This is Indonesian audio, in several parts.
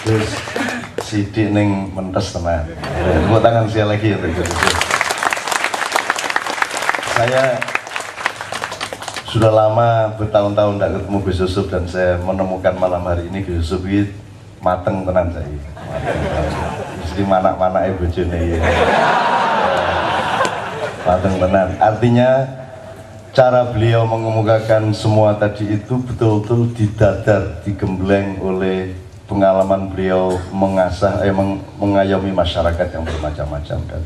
Terus sidik ning mentes tenan. Tepuk tangan saya lagi untuk Gus Yusuf. Saya sudah lama bertahun-tahun tidak ketemu Gus Yusuf dan saya menemukan malam hari ini Gus Yusuf ini mateng tenan saya. Mesti manak-manak bojone ya. Mateng tenan. Artinya cara beliau mengemukakan semua tadi itu betul-betul didadar, digembleng oleh pengalaman beliau mengasah, mengayomi masyarakat yang bermacam-macam kan.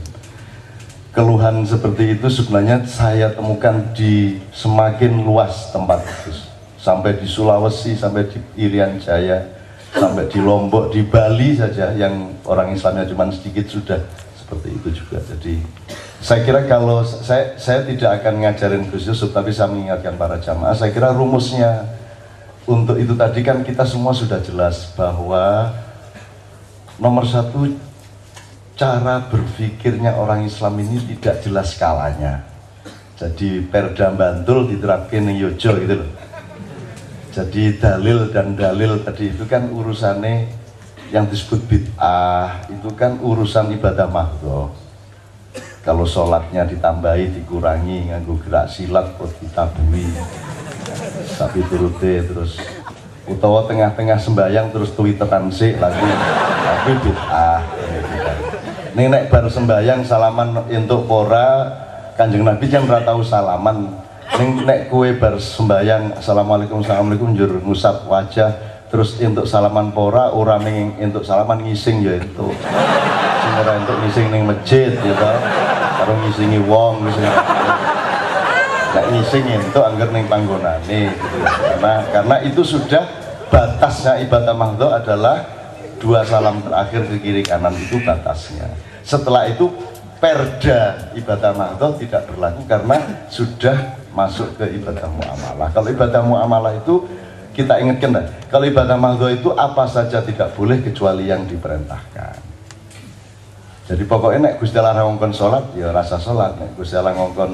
Keluhan seperti itu sebenarnya saya temukan di semakin luas tempat itu, sampai di Sulawesi, sampai di Irian Jaya, sampai di Lombok, di Bali saja yang orang Islamnya cuma sedikit sudah seperti itu juga. Jadi saya kira kalau saya tidak akan ngajarin Gus Yusuf, tapi saya mengingatkan para jamaah, saya kira rumusnya untuk itu tadi kan kita semua sudah jelas bahwa nomor satu, cara berpikirnya orang Islam ini tidak jelas skalanya. Jadi Perda Bantul diterapkan di Yojo gitu loh. Jadi dalil dan dalil tadi itu kan urusannya yang disebut bid'ah, itu kan urusan ibadah mahdhah. Kalau sholatnya ditambahi, dikurangi, nganggo gerak silat kok ditabui, tapi turute terus utawa tengah-tengah sembahyang terus twitteran sik lagi, tapi bid'ah. Nek baru sembahyang salaman entuk pora, Kanjeng Nabi kan ora tau salaman. Nek kue baru sembahyang assalamualaikum njur ngusap wajah terus entuk salaman pora, ora ning entuk salaman ngising ya entuk. Sing ora entuk ngising ning masjid ya ta. Karo ngisingi wong wis. Nek ngising entuk angger ning panggonane gitu. Karena itu sudah batasnya ibadah mahdhah adalah dua salam terakhir ke kiri kanan, itu batasnya. Setelah itu perda ibadah mahdhah tidak berlaku karena sudah masuk ke ibadah muamalah. Kalau ibadah muamalah itu kita ingatkan, kalau ibadah mahdhah itu apa saja tidak boleh kecuali yang diperintahkan. Jadi pokoknya nek Gusti Allah ngongkon sholat ya rasa sholat, nek Gusti Allah ngongkon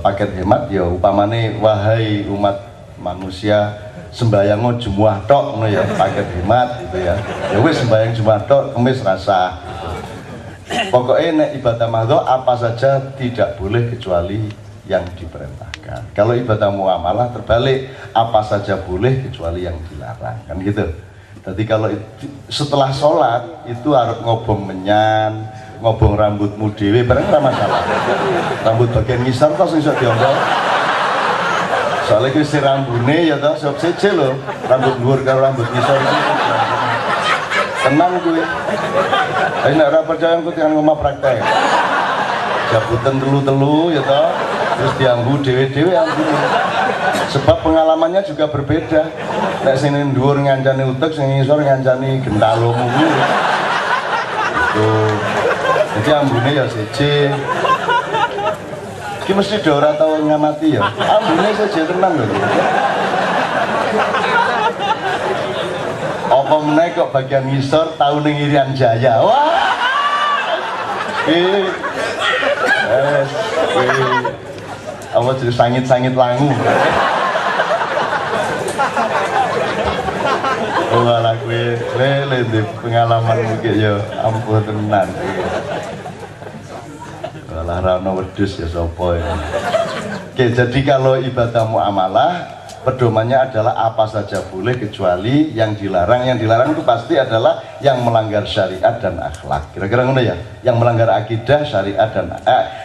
paket hemat ya upamane wahai umat manusia sembahyang jumuah tok ngono ya, paket hemat gitu ya. Ya wis sembahyang jumuah tok kemis rasa. Pokoknya nek ibadah mahdhah apa saja tidak boleh kecuali yang diperintahkan. Kalau ibadah muamalah terbalik, apa saja boleh kecuali yang dilarang, kan gitu. Jadi kalau setelah sholat itu harus ngobong menyan, ngobong rambutmu dhewe, bareng ora masalah. Rambut bagian ngisor kok sing iso diombong. Soalnya itu si rambutnya ya tau, sob seje loh, rambut dhuwur karo rambut ngisor itu tenang gue. Tapi nek ora percaya aku jangan ngomong praktek. Jabutan telu-telu ya tau, terus dianggu dewe-dewe anggu. Sebab pengalamannya juga berbeda. Nek sing dhuwur ngancani utek, sing ngisor ngancani gentalomu kuwi. Gitu. Jadi ambune ya seje. Ki mesti do ora tau ngamati ya. Ambune seje tenang lho. Apa meneh kok bagian ngisor tau ning Irian Jaya. Wah. Apa jadi sangit-sangit langu. Oh ala kowe lele di pengalaman mungkin ya ampun tenan. Alah rano wedhus ya sapa ya. Oke, jadi kalau ibadah muamalah pedomannya adalah apa saja boleh kecuali yang dilarang. Yang dilarang itu pasti adalah yang melanggar syariat dan akhlak. Kira-kira ngono ya. Yang melanggar akidah, syariat dan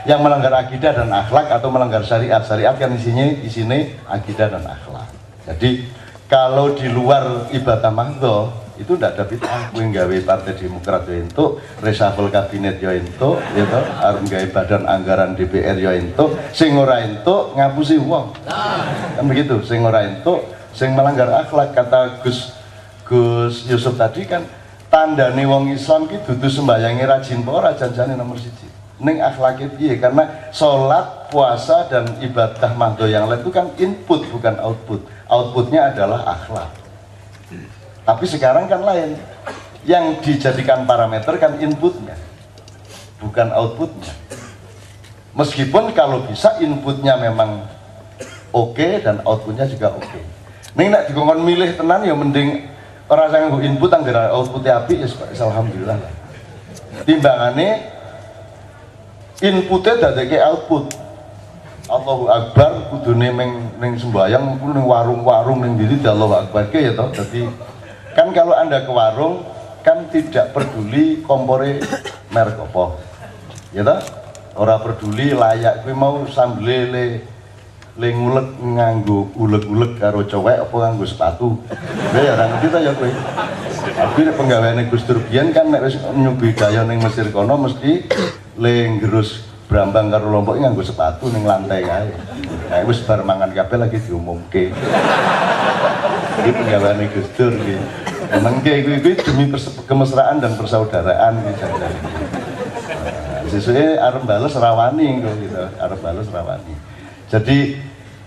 yang melanggar akidah dan akhlak atau melanggar syariat. Syariat kan di sini akidah dan akhlak. Jadi kalau di luar ibadah mahdhah itu tidak ada bid'ah. Kowe nggawe Partai Demokrat ya entuk, reshuffle kabinet ya entuk, ya toh, arep nggawe badan anggaran DPR ya entuk, sing ora entuk ngapusi wong. Kan begitu, sing ora entuk, sing melanggar akhlak. Kata Gus Yusuf tadi kan tandane wong Islam ki dudu sembayange rajin apa ora janjane nomor 1. Ning akhlake piye? Karena sholat, puasa dan ibadah mahdhah yang lain itu kan input bukan output. Outputnya adalah akhlak. Tapi sekarang kan lain. Yang dijadikan parameter kan inputnya, bukan outputnya. Meskipun kalau bisa inputnya memang oke dan outputnya juga oke. Ning nek dikongkon milih tenan ya mending Ora sing nggo input anggere output apik ya alhamdulillah. Timbangane inputnya dadeke output. Allahu Akbar kudune ning sembayang ning warung-warung ning diri Allahu Akbar ke ya toh. Jadi kan kalau Anda ke warung kan tidak peduli kompore merek apa. Ya toh? Ora peduli layak kuwi mau sambele le ngulek nganggo ulek-ulek karo cowek apa nganggo sepatu. Ya ora ngerti ta ya kowe. Tapi nek penggaweane Gus Dur biyen kan nek wis nyuguhi gaya ning Mesir kono mesti le ngerus brambang karo lombok nganggo sepatu ning lantai kae. Nah wis bar mangan kabeh lagi diumumke. Iki penggaweane Gus Dur iki. Mengke kuwi demi kemesraan dan persaudaraan iki jane. Sesuai arep bales rawani gitu, arep bales rawani. Jadi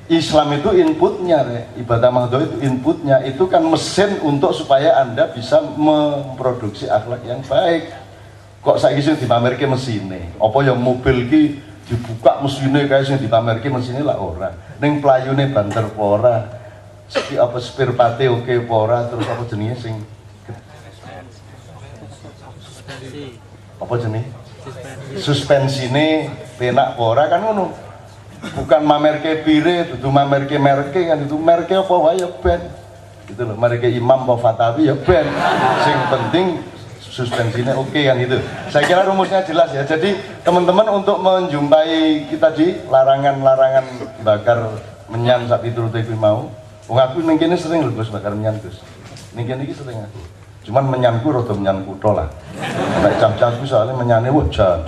Islam itu inputnya, ibadah mahdoh itu inputnya, itu kan mesin untuk supaya Anda bisa memproduksi akhlak yang baik. Kok saiki sing dipamerke mesine? Apa ya mobil ki dibuka mesine kae sing dipamerke mesine lah ora. Ning playune banter apa ora? Apa spare pate oke apa ora, terus apa jenenge sing apa jenenge? Suspensine penak apa ora kan ngono. Bukan mamerke pire, dudu mamerke merke kan, itu merke apa wae ya ben. Gitu loh, merke Imam apa Fatawi ya ben. Sing penting suspensinya oke kan itu. Saya kira rumusnya jelas ya. Jadi teman-teman untuk menjumpai kita di larangan-larangan bakar menyan sapi turut iku mau. Wong aku ning kene sering lho Gus bakar menyan Gus. Ning kene iki sering aku. Cuman menyanku rada menyan kutho lah. Nek jam-jamku soalnya menyane wajan.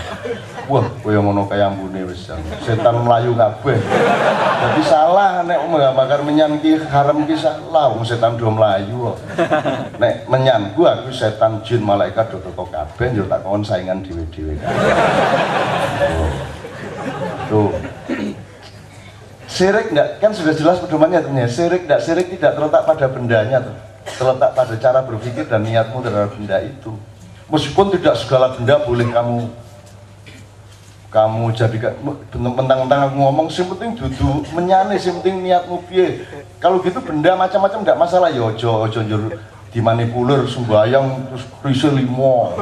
Wah, kaya ngono kaya ambune wis setan melayu kabeh. Jadi salah nek bakar menyan ki haram ki salah wong setan do melayu kok. Nek menyanku aku setan jin malaikat do teko kabeh yo tak kon saingan dhewe-dhewe kabeh. Tuh. Syirik enggak kan sudah jelas pedomannya teman-teman. Syirik tidak terletak pada bendanya tuh. Terletak pada cara berpikir dan niatmu terhadap benda itu. Meskipun tidak segala benda boleh kamu jadikan mentang-mentang aku ngomong sing penting dudu menyane sing penting niatmu piye. Kalau gitu benda macam-macam enggak masalah ya ojo njur dimanipulir sembayang terus krisil limo.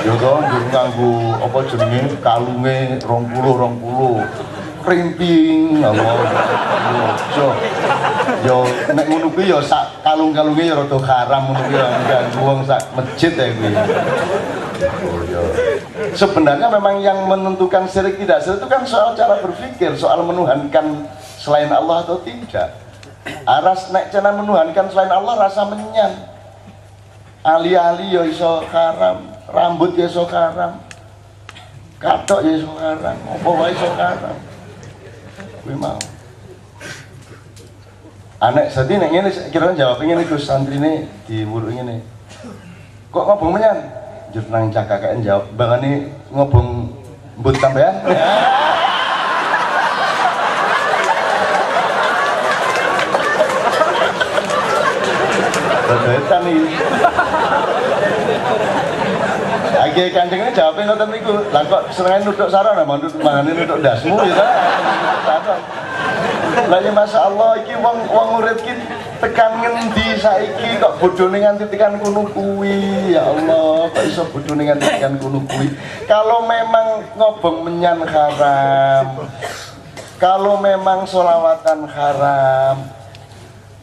Ya toh njur nganggo apa jenenge kalunge 20 krimping Allah. Ojo. Yo nek ngono kuwi ya sak kalung-kalunge ya rada haram ngono kuwi ganggu wong sak masjid ya kuwi. Oh, ya. Sebenarnya memang yang menentukan syirik tidak syirik itu kan soal cara berpikir, soal menuhankan selain Allah atau tidak. Aras nek cena menuhankan selain Allah rasa menyan. Ali-ali ya iso haram, rambut ya iso haram. Katok ya iso haram, apa wae iso haram. Kuwi mau. Anek sedih nek ngene kira jawab ngene Gus santrine diwuru ngene. Kok ngobong menyan? Njur nang cah kakek jawab, bangane ngobong mbut sampean. Bebetan iki. Lagi kancingnya jawabnya ngoten niku. Lah kok senengane nuduk sarana, mangane nuduk dasmu ya ta. Lah ya masyaallah iki wong urip ki tekan ngendi saiki kok bodhone nganti tekan kono kuwi. Ya Allah, kok iso bodhone nganti tekan kono kuwi. Kalau memang ngobong menyan haram, kalau memang sholawatan haram,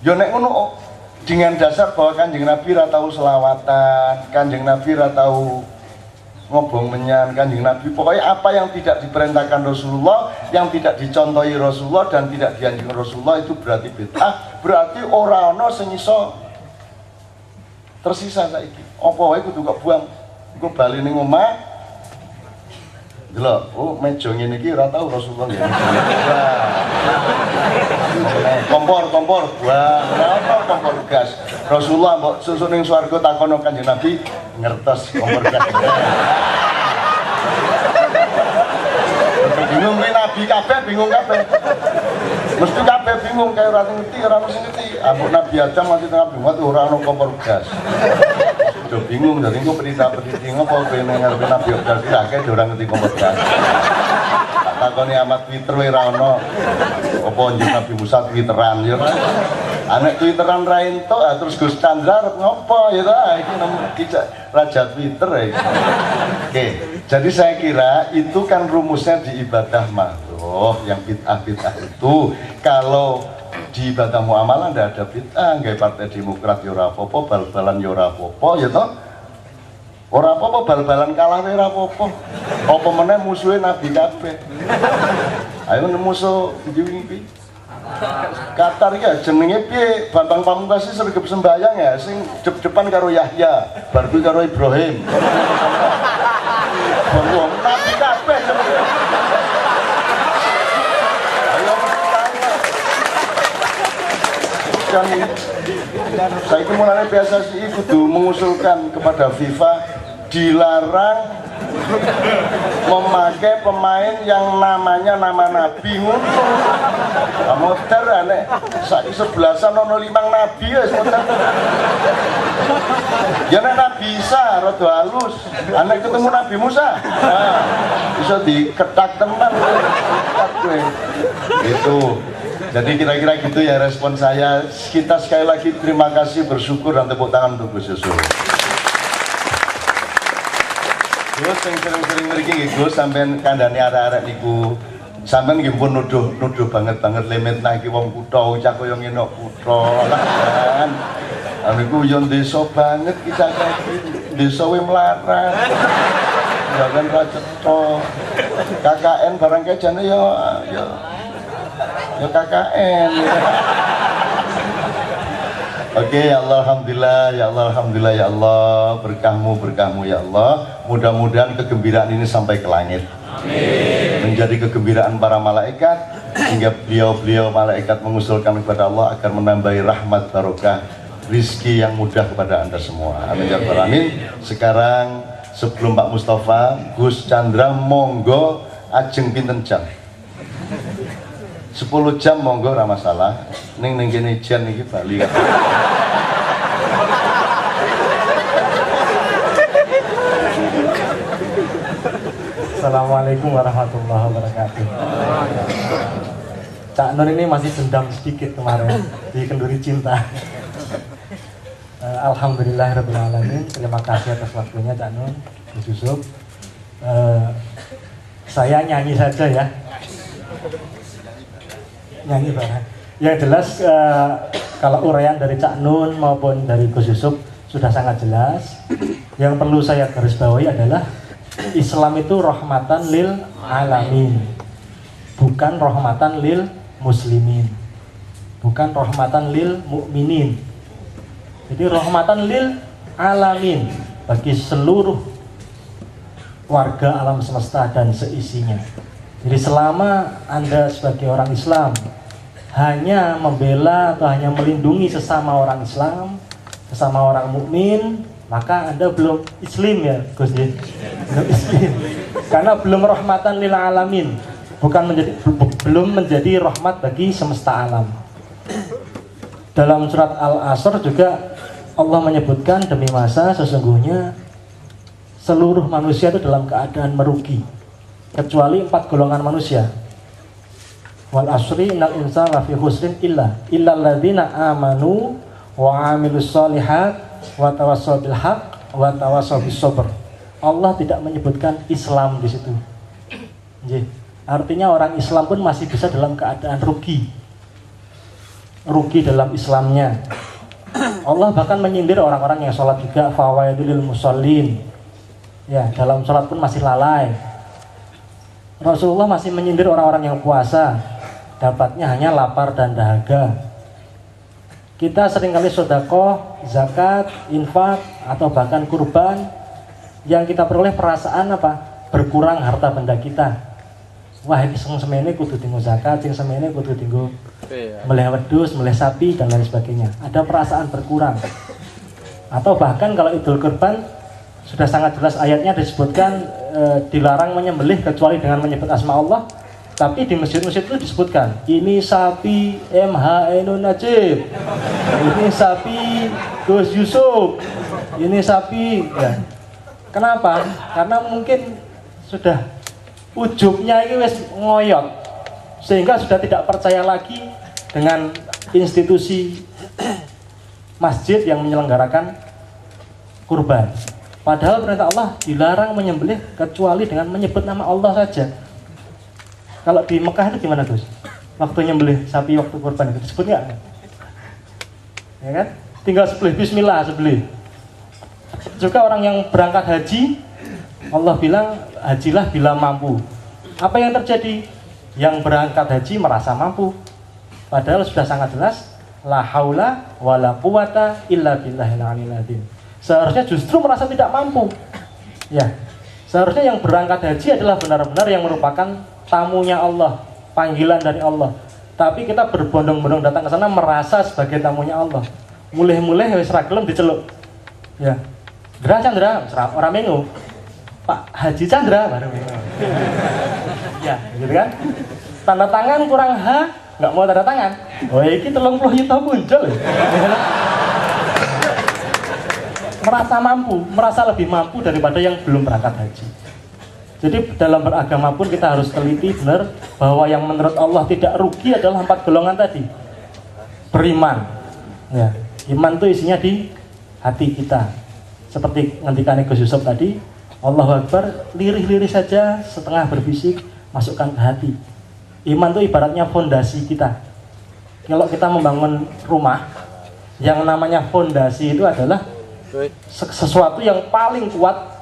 yo nek ngono dengan dasar bahwa Kanjeng Nabi ra tau selawatan, Kanjeng Nabi ra tau ngobong menyan, Kanjeng Nabi pokoknya apa yang tidak diperintahkan Rasulullah, yang tidak dicontohi Rasulullah dan tidak dianjurkan Rasulullah itu berarti bid'ah, berarti ora ana sing iso tersisa saiki. Apa wae kudu kok buang. Iku bali ning omah. Delok, oh meja ngene iki ora tau Rasulullah ngene. Kompor buang, apa kompor gas. Rasulullah mbok susuk ning swarga takono Kanjeng Nabi ngertos kompor gas. Bingung kuwi Nabi kabeh bingung kabeh. Mesti kabeh bingung kaya ora ngerti, ora mesti ngerti. Ambek Nabi Adam mati tengah bingung ora ono kompor gas. Udah bingung dari engko berita-berita ngopo kene ngarepe Nabi Adam iki akeh ora ngerti kompor gas. Takoni amat Twitter ora ono. Apa njuk Nabi Musa Twitteran ya. Anak Twitteran Rainto, terus Gus Chandra arep ngopo ya ta? Iki raja Twitter ya. Oke, jadi saya kira itu kan rumusnya di ibadah makruh, yang bid'ah itu kalau di ibadah muamalah ndak ada bid'ah, nggak Partai Demokrat ya ora apa-apa, bal-balan ya ora apa-apa ya toh. Ora apa-apa bal-balan kalah ya ora apa-apa. Apa meneh musuhe Nabi kabeh. Ayo musuh iki Qatar ya jenenge piye? Bambang Pamungkas sregep sembayang ya sing depan karo Yahya, bar kuwi karo Ibrahim. Wong Nabi kabeh. Ayo dan saya itu mulai PSSI kudu mengusulkan kepada FIFA dilarang memakai pemain yang namanya nama Nabi ngono. Motor aneh saiki 11-an ono 5 nabi wis motor. Ya nek Nabi Isa rada halus, anek ketemu Nabi Musa. Nah, bisa diketak teman kowe. Itu. Jadi kira-kira gitu ya respon saya. Kita sekali lagi terima kasih, bersyukur dan tepuk tangan untuk Gus Yusuf. Gus yang sering-sering mriki nggih Gus sampean kandhane arek-arek niku. Sampeyan nggih pun nuduh banget lemetna iki wong kutha cah kaya ngene kutha. Lah kan. Niku yo desa banget kita iki. Desa we melarat. Jangan ra cetha. KKN barang kejane yo KKN. Oke, ya Allah, alhamdulillah, ya Allah, alhamdulillah, ya Allah, berkahmu ya Allah. Mudah-mudahan kegembiraan ini sampai ke langit. Amin. Menjadi kegembiraan para malaikat hingga beliau malaikat mengusulkan kepada Allah agar menambahi rahmat barokah rizki yang mudah kepada Anda semua. Amin ya rabbal alamin. Sekarang sebelum Pak Mustafa, Gus Chandra monggo ajeng pinten jam? 10 jam monggo ora masalah. Ning kene jan iki Bali kan. Assalamualaikum warahmatullahi wabarakatuh. Cak Nur ini masih dendam sedikit kemarin di kenduri cinta. Alhamdulillah rabbil alamin. Terima kasih atas waktunya Cak Nur, Gus Yusuf. Saya nyanyi saja ya. Nyanyi bareng. Yang jelas kalau uraian dari Cak Nun maupun dari Gus Yusuf sudah sangat jelas. Yang perlu saya garis bawahi adalah Islam itu rahmatan lil alamin, bukan rahmatan lil muslimin, bukan rahmatan lil mukminin. Jadi rahmatan lil alamin, bagi seluruh warga alam semesta dan seisinya. Jadi selama Anda sebagai orang Islam hanya membela atau hanya melindungi sesama orang Islam, sesama orang mukmin, maka Anda belum Islam ya Gus Din. Belum Islam. Karena belum rahmatan lil alamin, belum menjadi rahmat bagi semesta alam. Dalam surat Al-Asr juga Allah menyebutkan demi masa sesungguhnya seluruh manusia itu dalam keadaan merugi kecuali 4 golongan manusia. Wal asri innal insana lafi khusrin illal ladzina amanu wa amilus sholihat wa tawassaw bil haqq wa tawassaw bis sabr. Allah tidak menyebutkan Islam di situ. Artinya orang Islam pun masih bisa dalam keadaan rugi dalam Islamnya. Allah bahkan menyindir orang-orang yang sholat juga, fawaidul musallin. Ya, dalam sholat pun masih lalai. Rasulullah masih menyindir orang-orang yang puasa, dapatnya hanya lapar dan dahaga. Kita seringkali sedekah, zakat, infak, atau bahkan kurban, yang kita peroleh perasaan apa? Berkurang harta benda kita. Wah, ini semene kudu tinggal zakat, sing semene kudu tinggal meleh wedhus, meleh sapi, dan lain sebagainya. Ada perasaan berkurang. Atau bahkan kalau Idul Kurban, sudah sangat jelas ayatnya disebutkan dilarang menyembelih kecuali dengan menyebut asma Allah. Tapi di masjid-masjid itu disebutkan, ini sapi MH Ainun Najib, ini sapi Gus Yusuf, ini sapi ya. Kenapa? Karena mungkin sudah ujubnya ini wis ngoyot, sehingga sudah tidak percaya lagi dengan institusi masjid yang menyelenggarakan kurban. Padahal perintah Allah dilarang menyembelih kecuali dengan menyebut nama Allah saja. Kalau di Mekah itu gimana Gus? Waktu nyembelih sapi waktu kurban itu disebut nggak? Ya kan? Tinggal sebelih Bismillah sebelih. Juga orang yang berangkat haji, Allah bilang hajilah bila mampu. Apa yang terjadi? Yang berangkat haji merasa mampu. Padahal sudah sangat jelas, la haula wala quwata illa billahil aliyil azim. Seharusnya justru merasa tidak mampu. Ya, seharusnya yang berangkat haji adalah benar-benar yang merupakan tamunya Allah, panggilan dari Allah. Tapi kita berbondong-bondong datang ke sana merasa sebagai tamunya Allah. Mulai-mulai wis ra gelem diceluk. Ya. Dra Chandra, orang mengu. Pak Haji Chandra baru mengu. Ya, gitu kan? Tanda tangan kurang H, nggak mau tanda tangan. Oh, iki 30 juta muncul. Merasa mampu, merasa lebih mampu daripada yang belum berangkat haji. Jadi dalam beragama pun kita harus teliti benar bahwa yang menurut Allah tidak rugi adalah 4 golongan tadi. Beriman. Ya, iman itu isinya di hati kita. Seperti ngendikan Gus Yusuf tadi, Allahu Akbar, lirih-lirih saja setengah berbisik, masukkan ke hati. Iman itu ibaratnya fondasi kita. Kalau kita membangun rumah, yang namanya fondasi itu adalah sesuatu yang paling kuat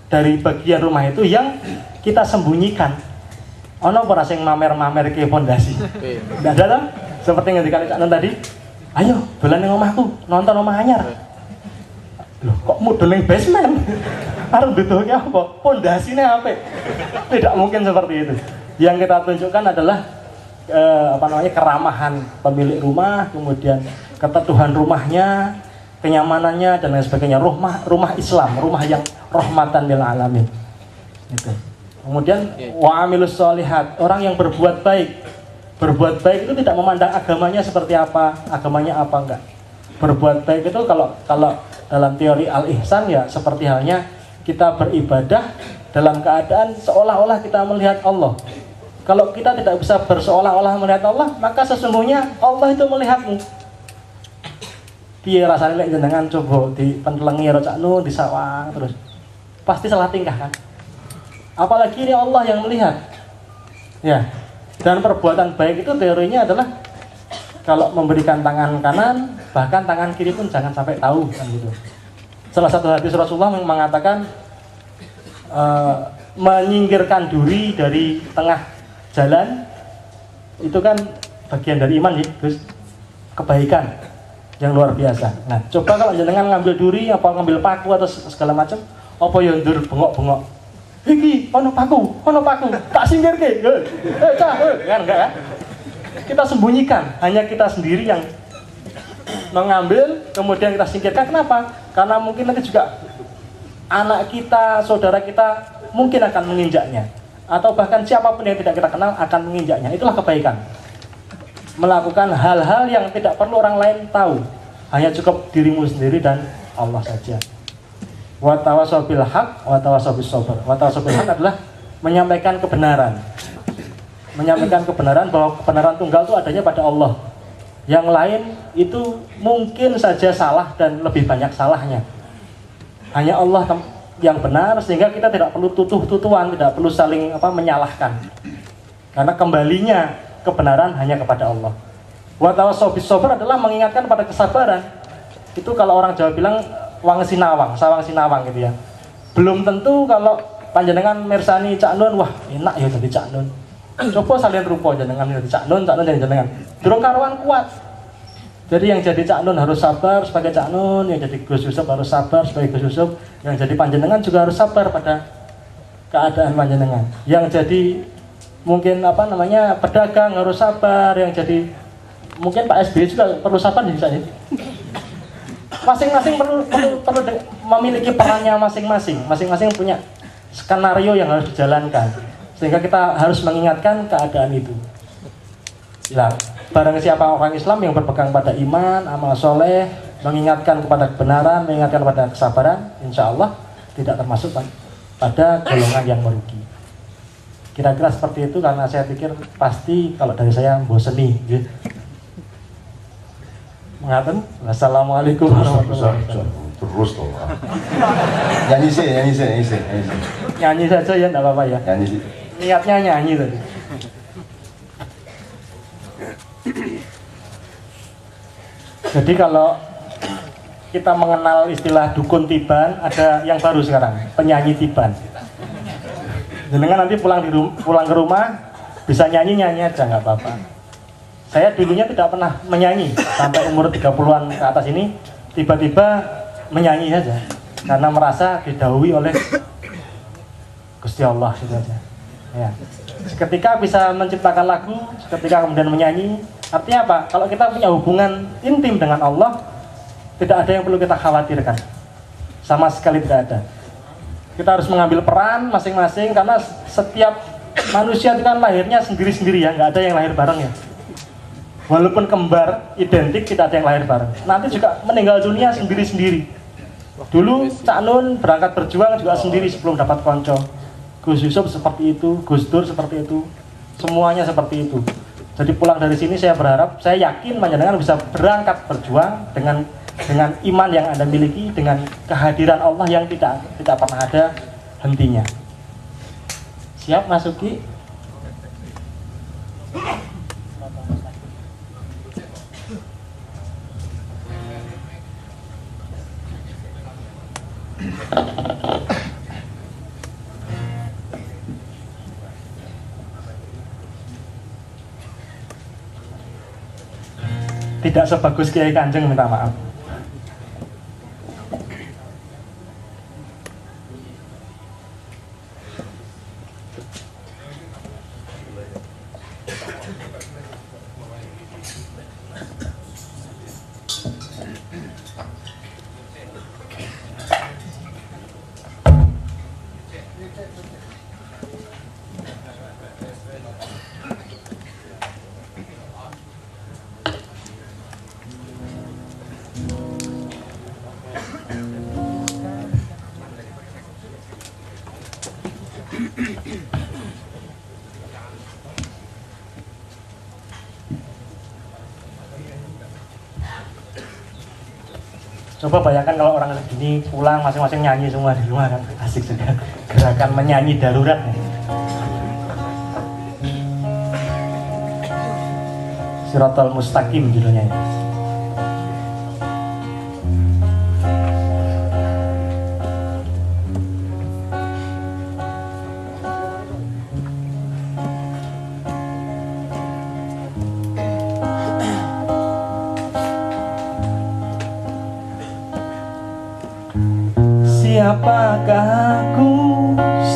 dari bagian rumah itu yang kita sembunyikan. Ono ora sing mamer-mamer ke fondasi. Enggak ada lah. Seperti ngendikan Cak Nun tadi, ayo dolan ning omahku, nonton omah anyar. Loh, kok mudun ning basement? Arep duduke apa? Pondasine apa? Tidak mungkin seperti itu. Yang kita tunjukkan adalah keramahan pemilik rumah, kemudian keteduhan rumahnya, kenyamanannya dan lain sebagainya. Rumah Islam, rumah yang rahmatan lil alamin. Gitu. Kemudian wa amilus sholihat, orang yang berbuat baik. Berbuat baik itu tidak memandang agamanya seperti apa, agamanya apa enggak. Berbuat baik itu kalau dalam teori al-ihsan ya seperti halnya kita beribadah dalam keadaan seolah-olah kita melihat Allah. Kalau kita tidak bisa berseolah-olah melihat Allah, maka sesungguhnya Allah itu melihatmu. Piye rasane lek jenengan coba dipentelengi karo Cak Nun, disawang terus. Pasti salah tingkah kan? Apalagi ini Allah yang melihat. Ya. Dan perbuatan baik itu teorinya adalah kalau memberikan tangan kanan, bahkan tangan kiri pun jangan sampai tahu kan gitu. Salah satu hadis Rasulullah yang mengatakan menyingkirkan duri dari tengah jalan itu kan bagian dari iman ya, Gus. Kebaikan yang luar biasa. Nah, coba kalau jenengan ngambil duri apa ngambil paku atau segala macam, apa yang ndur bengok-bengok. Iki ono paku, tak singkirke. Kan enggak kan? Kita sembunyikan, hanya kita sendiri yang mengambil, kemudian kita singkirkan. Kenapa? Karena mungkin nanti juga anak kita, saudara kita mungkin akan menginjaknya, atau bahkan siapapun yang tidak kita kenal akan menginjaknya. Itulah kebaikan. Melakukan hal-hal yang tidak perlu orang lain tahu, hanya cukup dirimu sendiri dan Allah saja. Wa tawassaw bil haq wa tawassaw bis sabr. Wa tawassaw bil haq adalah menyampaikan kebenaran. Menyampaikan kebenaran bahwa kebenaran tunggal itu adanya pada Allah. Yang lain itu mungkin saja salah dan lebih banyak salahnya. Hanya Allah yang benar, sehingga kita tidak perlu tutuh-tutuhan, tidak perlu saling menyalahkan. Karena kembalinya kebenaran hanya kepada Allah. Wa tawassaw bis sabr adalah mengingatkan pada kesabaran. Itu kalau orang Jawa bilang wang sinawang, sawang sinawang gitu ya. Belum tentu kalau panjenengan mirsani Cak Nun, wah enak ya jadi Cak Nun. Coba salin rupa jenengan jadi Cak Nun jadi jenengan. Durung karuan kuat. Jadi yang jadi Cak Nun harus sabar sebagai Cak Nun, yang jadi Gus Yusuf harus sabar sebagai Gus Yusuf, yang jadi panjenengan juga harus sabar pada keadaan panjenengan. Yang jadi mungkin pedagang harus sabar, yang jadi mungkin Pak SBY juga perlu sabar bisa ini. Masing-masing perlu memiliki perannya masing-masing. Masing-masing punya skenario yang harus dijalankan. Sehingga kita harus mengingatkan keadaan itu. Nah, barang siapa orang Islam yang berpegang pada iman, amal soleh, mengingatkan kepada kebenaran, mengingatkan kepada kesabaran, insya Allah tidak termasuk pada golongan yang merugi. Kira-kira seperti itu, karena saya pikir pasti kalau dari saya bosen nih. Gitu. Mengaten. Assalamualaikum warahmatullahi wabarakatuh. Terus toh. Nyanyi sih. Nyanyi saja ya, enggak apa-apa ya. Nyanyi sih. Niatnya nyanyi tadi. Jadi kalau kita mengenal istilah dukun tiban, ada yang baru sekarang, penyanyi tiban. Jenengan nanti pulang ke rumah bisa nyanyi aja nggak apa-apa. Saya dulunya tidak pernah menyanyi sampai umur 30-an ke atas ini, tiba-tiba menyanyi saja karena merasa didahului oleh Gusti Allah gitu aja. Ya. Ketika bisa menciptakan lagu, ketika kemudian menyanyi, artinya apa? Kalau kita punya hubungan intim dengan Allah, tidak ada yang perlu kita khawatirkan. Sama sekali tidak ada. Kita harus mengambil peran masing-masing karena setiap manusia itu kan lahirnya sendiri-sendiri ya, nggak ada yang lahir bareng ya. Walaupun kembar, identik, tidak ada yang lahir bareng. Nanti juga meninggal dunia sendiri-sendiri. Dulu Cak Nun berangkat berjuang juga sendiri sebelum dapat konco. Gus Yusuf seperti itu, Gus Dur seperti itu, semuanya seperti itu. Jadi pulang dari sini saya berharap, saya yakin panjenengan bisa berangkat berjuang dengan iman yang Anda miliki, dengan kehadiran Allah yang tidak pernah ada hentinya. Siap masuki? Tidak sebagus Kiai Kanjeng, minta maaf. Coba bayangkan kalau orang begini pulang masing-masing nyanyi semua di rumah kan asik juga. Gerakan menyanyi darurat. Siratal Mustaqim judulnya ya. Siapakah aku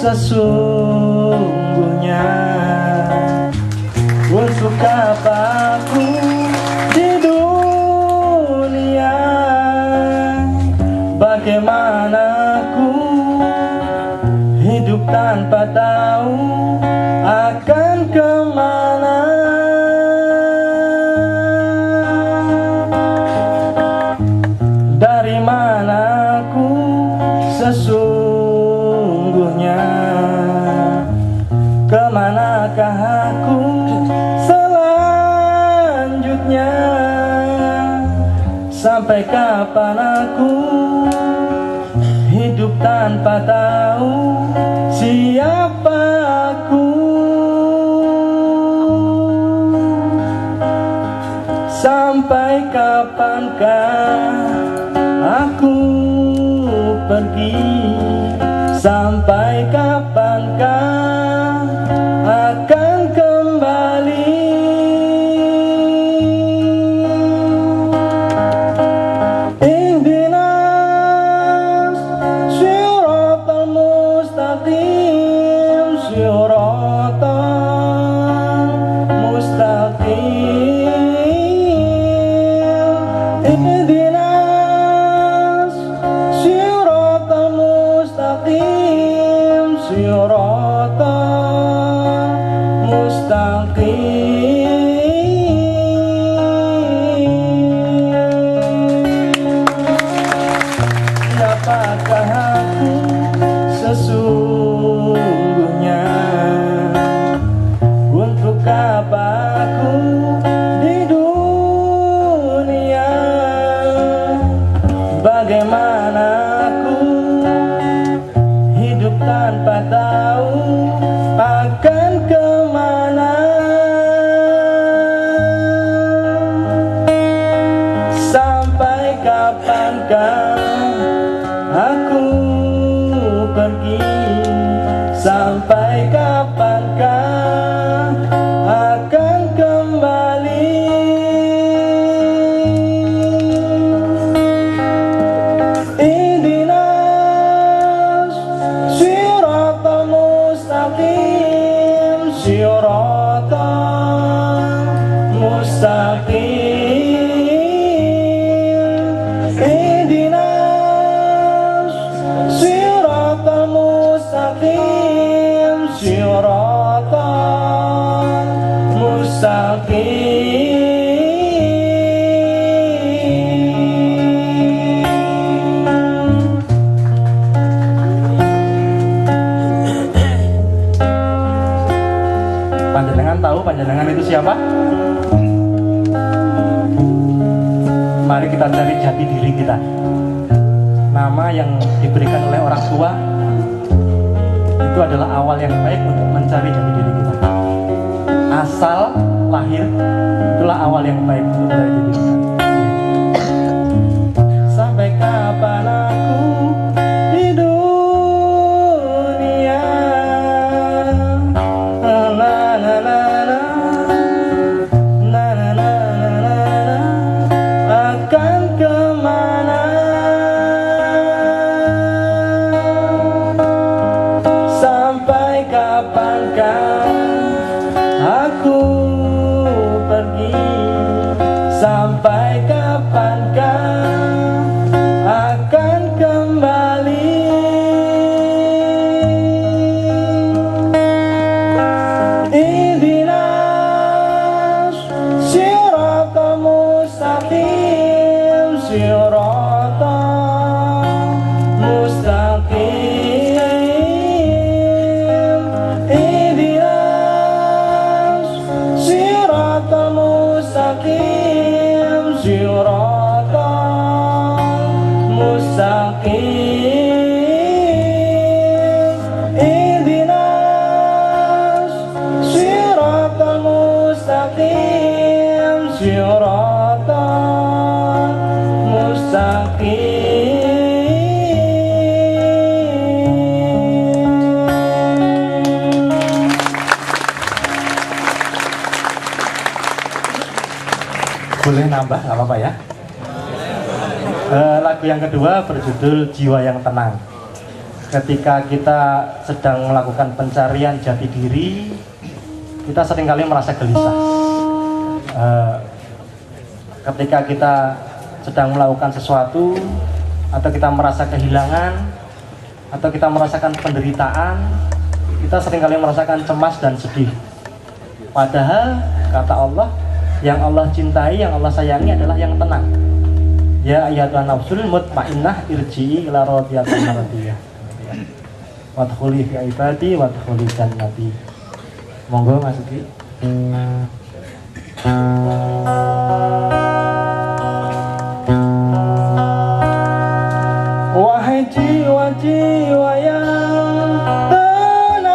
sesungguhnya? Untuk apa aku di dunia? Bagaimana aku hidup tanpa tahu akan kemana? Dari mana aku sesungguhnya? Kemanakah aku selanjutnya? Sampai kapan aku hidup tanpa tahu siapa aku? Sampai kapankah aku pergi? Sampai kapankah akan kembali? Ihdinas siratal mustaqim, siratal mustaqim. Ihdinas siratal mustaqim, siratal mustaqim. Siapakah aku sesungguhnya? Untuk apa aku di dunia? kapankah aku pergi? Sampai kapankah akan kembali? Ihdinas siratal mustaqim, siratal mustaqim. Ihdinas siratal mustaqim, siratal mustaqim. Panjenengan tahu panjenengan itu siapa? Mari kita cari jati diri kita. Nama yang diberikan oleh orang tua itu adalah awal yang baik untuk mencari jati diri kita. Asal lahir itulah awal yang baik untuk mencari jati diri kita. Sampai kapan aku di dunia? Na na na na, na na na na na, akan kemana? Sampai kapankah aku pergi? Sampai kapankah akan kembali? Ihdinas siratal mustaqim, siratal mustaqim. Ihdinas siratal mustaqim, siratal mustaqim. Ihdinas siratal mustaqim, siratal mustaqim. Boleh nambah, nggak apa-apa ya. Lagu yang kedua berjudul Jiwa yang Tenang. Ketika kita sedang melakukan pencarian jati diri, kita seringkali merasa gelisah. Ketika kita sedang melakukan sesuatu, atau kita merasa kehilangan, atau kita merasakan penderitaan, kita seringkali merasakan cemas dan sedih. Padahal kata Allah, yang Allah cintai, yang Allah sayangi adalah yang tenang. Ya ayyatuhan nafsul mutmainnah irji'i ila radiyatan maradiyah. Wadkhuli fi ibadi wadkhuli jannati. Monggo masuki. Wahai jiwa-jiwa yang tenang,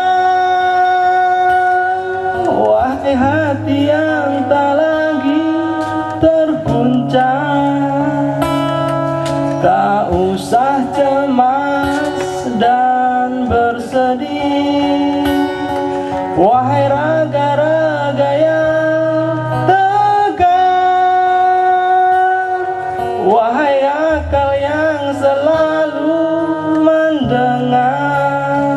wahai hati yang tak lagi terguncang, tak usah cemas dan bersedih. Wahai raga-raga yang tegar, wahai akal yang selalu mendengar,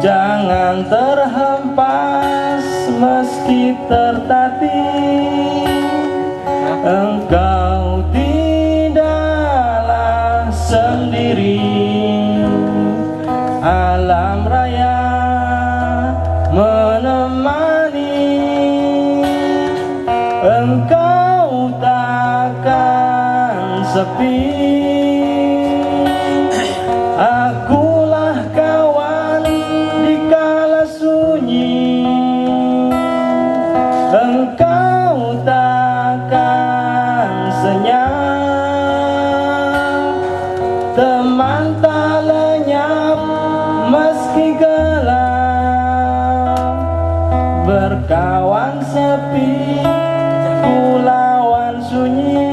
jangan terhempas meski tertatih. Engkau tidaklah sendiri, alam raya menemani. Engkau takkan sepi. Akulah kawan di kala sunyi. Engkau takkan senyap, teman tak lenyap meski gelap. Berkawan sepi, ku lawan sunyi.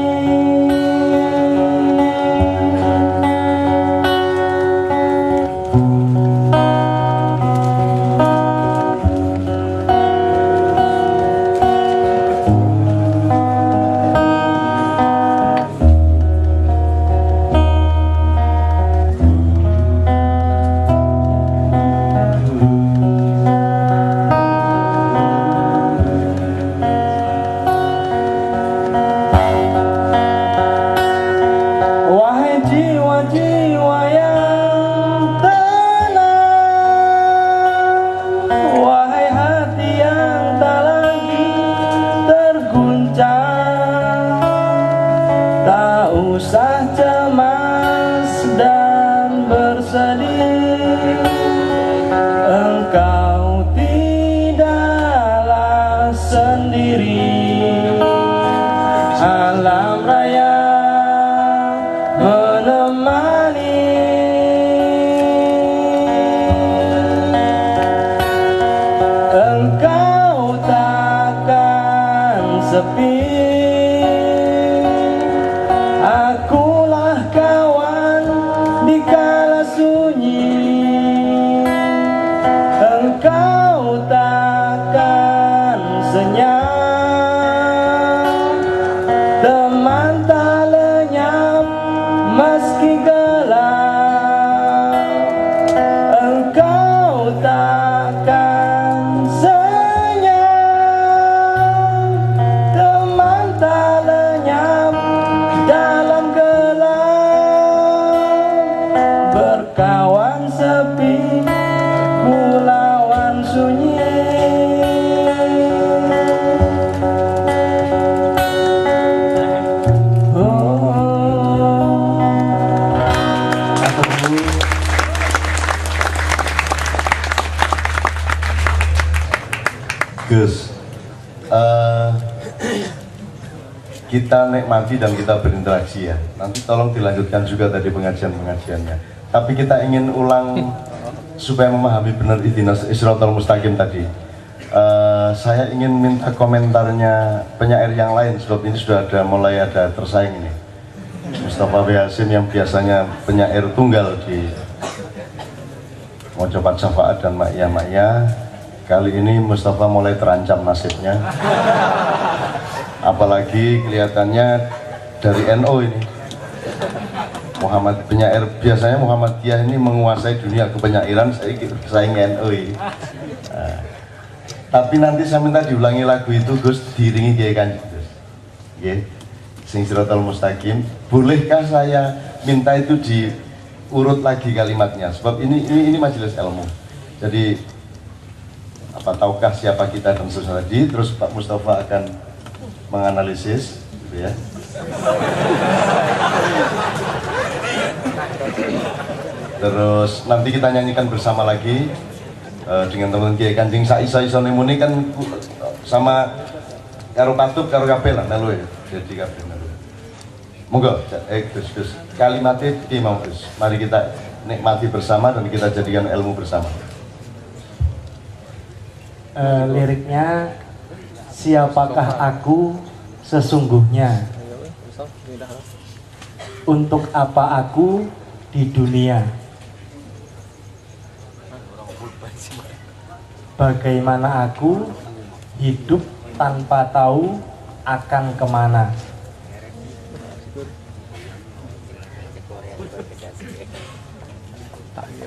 usah cemas dan bersedih, engkau tidaklah sendiri. Alam raya menemani, engkau takkan sepi. Akulah kawan di kala sunyi, engkau takkan senyap. Teman tak lenyap meski gelap, engkau takkan senyap. Teman tak lenyap dalam gelap, berkawan sepi, ku lawan sunyi. Gus, kita nikmati dan kita berinteraksi ya. Nanti tolong dilanjutkan juga tadi pengajian-pengajiannya. Tapi kita ingin ulang supaya memahami benar ihdinas siratal mustaqim tadi. Saya ingin minta komentarnya penyair yang lain sebab ini sudah mulai ada tersaing ini. Mustafa W. Hasim yang biasanya penyair tunggal di Mojopat Syafaat dan Makya, kali ini Mustafa mulai terancam nasibnya. Apalagi kelihatannya dari NU ini. Muhammad penyair biasanya Muhammadiyah ini menguasai dunia kepenyairan, saya saing NU ini. Tapi nanti saya minta diulangi lagu itu Gus, diiringi Kiai Kanjeng Gus. Nggih. Sing Siratal Mustaqim. Bolehkah saya minta itu diurut lagi kalimatnya? Sebab ini majelis ilmu. Jadi apa tahukah siapa kita dan seterusnya tadi, terus Pak Mustafa akan menganalisis gitu ya. Terus nanti kita nyanyikan bersama lagi dengan teman-teman Kiai Kanjeng Isa Nemuni kan sama karo patut karo kabeh lah melu ya. Jadi kabeh melu. Monggo Gus kalimatnya piye mau Gus. Mari kita nikmati bersama dan kita jadikan ilmu bersama. Liriknya, siapakah aku sesungguhnya, untuk apa aku di dunia, bagaimana aku hidup tanpa tahu akan kemana.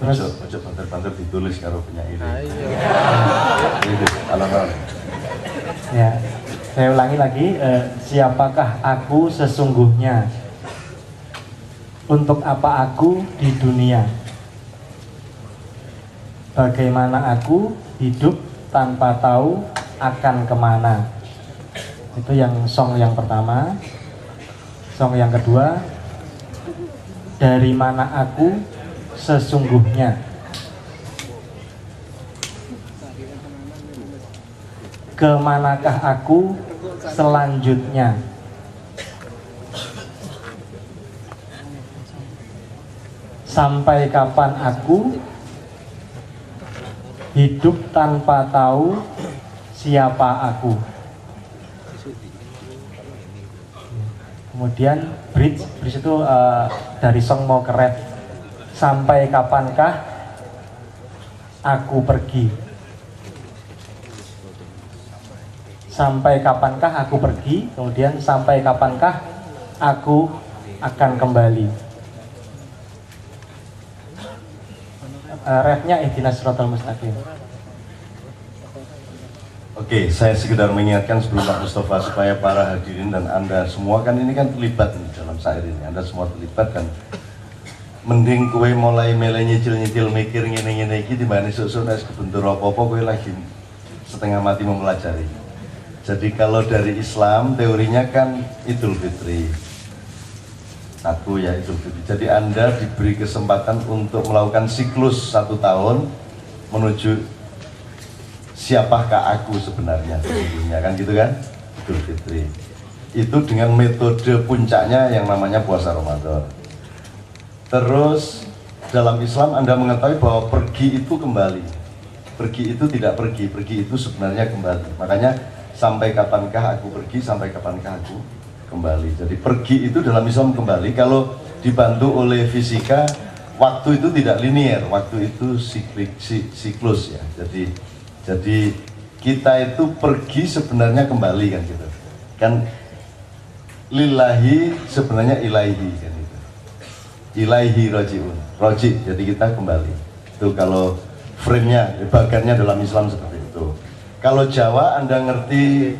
Terus ojo banter-banter ditulis karo penyair. Ya, saya ulangi lagi, siapakah aku sesungguhnya, untuk apa aku di dunia, bagaimana aku hidup tanpa tahu akan kemana. Itu yang song yang pertama. Song yang kedua, dari mana aku sesungguhnya, kemanakah aku selanjutnya, sampai kapan aku hidup tanpa tahu siapa aku. Kemudian bridge itu dari song mau ke rap. Sampai kapankah aku pergi? Sampai kapankah aku pergi? Kemudian sampai kapankah aku akan kembali? Rapnya ihdinas siratal mustaqim. Oke, saya sekedar mengingatkan sebelum Pak Mustafa supaya para hadirin dan Anda semua kan ini kan terlibat nih dalam syair ini. Anda semua terlibat dan mending kue mulai nyicil-nyicil mikir ngene-ngene iki timbang esuk-esuk nek kebentur apa-apa kue lagi setengah mati mempelajari. Jadi kalau dari Islam teorinya kan Idul Fitri. Satu ya Idul Fitri. Jadi Anda diberi kesempatan untuk melakukan siklus 1 tahun menuju siapakah aku sebenarnya sesungguhnya, kan gitu kan, Idul Fitri. Itu dengan metode puncaknya yang namanya puasa Ramadan. Terus dalam Islam Anda mengetahui bahwa pergi itu kembali. Pergi itu tidak pergi, pergi itu sebenarnya kembali. Makanya sampai kapankah aku pergi, sampai kapankah aku kembali. Jadi pergi itu dalam Islam kembali. Kalau dibantu oleh fisika, waktu itu tidak linear, waktu itu siklus ya. Jadi kita itu pergi sebenarnya kembali kan gitu. Kan lillahi sebenarnya ilaihi kan gitu. Ilaihi rojiun, roji, jadi kita kembali. Itu kalau frame-nya, bagannya dalam Islam seperti itu. Kalau Jawa Anda ngerti,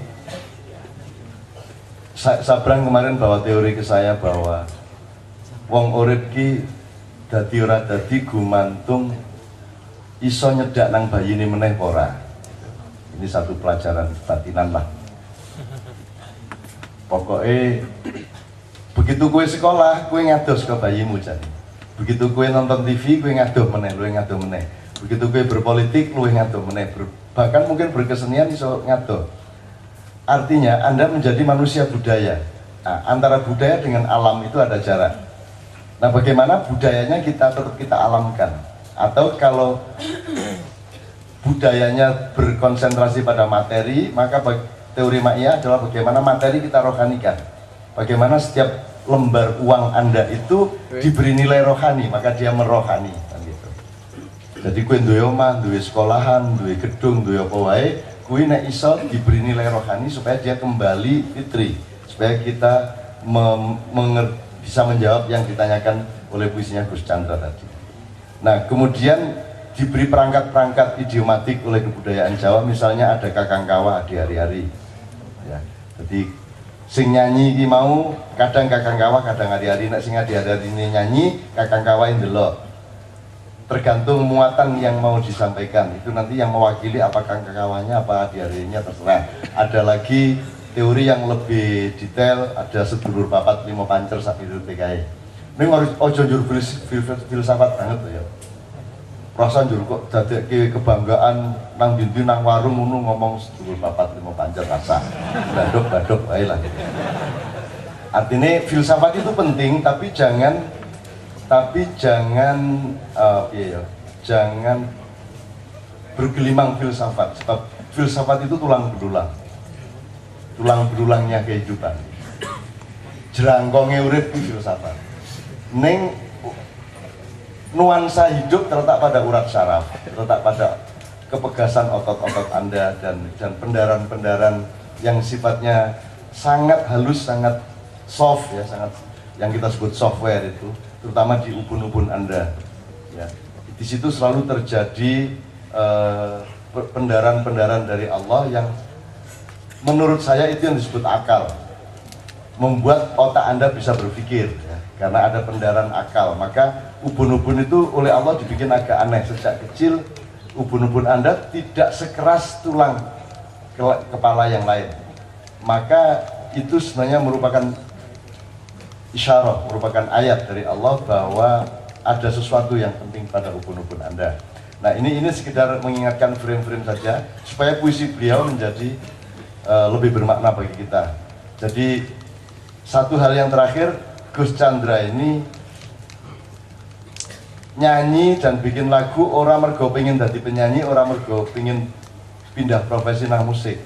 Sabrang kemarin bawa teori ke saya bahwa wong urip ki dadi ora dadi gumantung iso nyedak nang bayine meneh ora. Ini satu pelajaran batinan lah. Pokoknya begitu kue sekolah, kue ngados ke bayimu jadi. Begitu kue nonton TV, kue ngadoh meneh, lu ngadoh meneh. Begitu kue berpolitik, lu ngadoh meneh. Bahkan mungkin berkesenian iso ngadoh. Artinya Anda menjadi manusia budaya. Nah, antara budaya dengan alam itu ada jarak. Nah, bagaimana budayanya tetap kita alamkan? Atau kalau budayanya berkonsentrasi pada materi, maka teori Ma'iyah adalah bagaimana materi kita rohanikan. Bagaimana setiap lembar uang Anda itu diberi nilai rohani, maka dia merohani kan gitu. Jadi kue duwe omah, duwe sekolahan, duwe gedung, duwe apa wae, kue nek iso diberi nilai rohani supaya dia kembali fitri, supaya kita bisa menjawab yang ditanyakan oleh puisinya Gus Chandra tadi. Nah, kemudian diberi perangkat-perangkat idiomatik oleh kebudayaan Jawa, misalnya ada kakang kawah di hari-hari. Ya, jadi sing nyanyi iki mau kadang kakang kawah, kadang hari-hari. Nek sing hari-hari ini nyanyi, kakang kawah ndelok. Tergantung muatan yang mau disampaikan. Itu nanti yang mewakili apa kakang kawahnya, apa hari-harinya terserah. Ada lagi teori yang lebih detail, ada sedulur papat lima pancer sak hidup PKI. Ini ojo njur filsafat banget tuh ya. Perasaan juru kok dadeke kebanggaan nang dinti nang warung ngono ngomong sedulur papat lima pancer rasa badok wae lah. Artinya filsafat itu penting, tapi jangan jangan bergelimang filsafat, sebab filsafat itu tulang belulangnya kehidupan. Jerangkonge urip itu filsafat. Neng nuansa hidup terletak pada urat saraf, terletak pada kepegasan otot-otot Anda dan pendaran-pendaran yang sifatnya sangat halus, sangat soft ya, sangat yang kita sebut software itu, terutama di ubun-ubun Anda. Ya, di situ selalu terjadi pendaran-pendaran dari Allah yang menurut saya itu yang disebut akal, membuat otak Anda bisa berpikir. Ya. Karena ada pendaran akal, maka ubun-ubun itu oleh Allah dibikin agak aneh. Sejak kecil ubun-ubun Anda tidak sekeras tulang kepala yang lain, maka itu sebenarnya merupakan isyarat, merupakan ayat dari Allah bahwa ada sesuatu yang penting pada ubun-ubun Anda. Nah, ini sekedar mengingatkan frame-frame saja supaya puisi beliau menjadi lebih bermakna bagi kita. Jadi satu hal yang terakhir, Gus Chandra ini nyanyi dan bikin lagu orang mergo pengen jadi penyanyi, orang mergo pengen pindah profesi nang musik.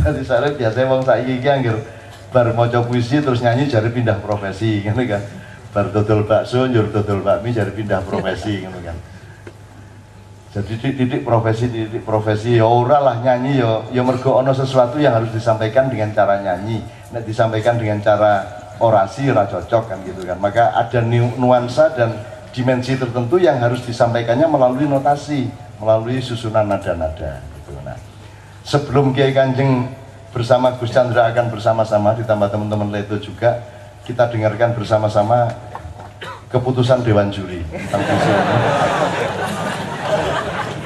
Jadi saya biasanya wong saiki iki anggere bar maca puisi terus nyanyi jare pindah profesi gitu kan. Bar dodol bakso njur dodol bakmi jare pindah profesi gitu kan. Jadi titik profesi ya ora lah, nyanyi ya mergo ana sesuatu yang harus disampaikan dengan cara nyanyi. Nek disampaikan dengan cara orasi ora cocok kan gitu kan. Maka ada nuansa dan dimensi tertentu yang harus disampaikannya melalui notasi, melalui susunan nada-nada gitu. Nah, sebelum Kiai Kanjeng bersama Gus Chandra akan bersama-sama ditambah teman-teman Leto juga, kita dengarkan bersama-sama keputusan Dewan Juri tentang puisi ini.